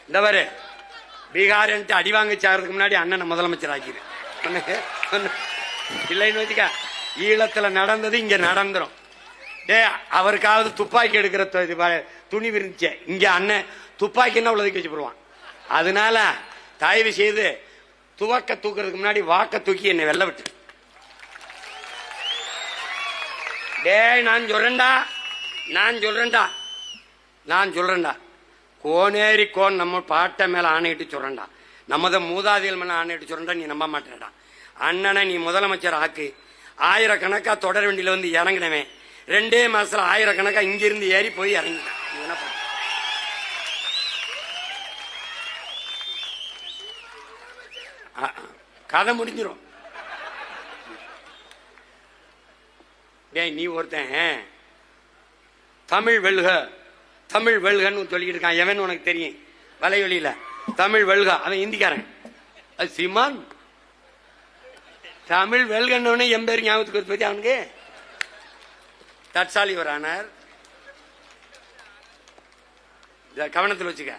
இந்த பாரு, பீகார் அடி வாங்க சாகிறதுக்கு முன்னாடி அண்ணனை முதலமைச்சர் ஆக்கிடு இல்லைன்னு வச்சுக்க. ஈழத்துல நடந்தது இங்க நடந்துரும். அவருக்காவது துப்பாக்கி எடுக்கிற துணி விரிச்ச இங்க அண்ணன் துப்பாக்கின்னா உள்ளதுக்கு வச்சு போடுவான். அதனால தயவு செய்து துவக்க தூக்குறதுக்கு முன்னாடி வாக்க தூக்கி என்னை வெள்ள விட்டு. நான் சொல்றேன்டா கோனேரி கோன் நம்ம பாட்டை மேல ஆணையிட்டு சொல்றேன்டா, நமத மூதாதிகள் மேல ஆணையிட்டு சொல்றேன்டா. நீ நம்ப மாட்டேடா. அண்ணனை நீ முதலமைச்சர் ஆக்கு. ஆயிரக்கணக்கா தொடர் வண்டியில வந்து இறங்கினவன் 2 மாசத்துல ஆயிரக்கணக்கா இங்கிருந்து ஏறி போய் இறங்கிட்டான். கதை முடிஞ்சிடும். நீ ஒருத்தன் தமிழ் வெல்க தமிழ் வெல்கன்னு சொல்லிக்கிட்டு இருக்கான். எவன் உனக்கு தெரியும்? வலைவெளியில தமிழ் வெல்க. அவன் இந்திக்காரன். சீமான் தமிழ் வெல்கன்னு என் பேர் ஞாபகத்துக்கு பத்தி அவனுக்கு தற்சாலி ஒரு ஆனார். கவனத்தில் வச்சுக்க.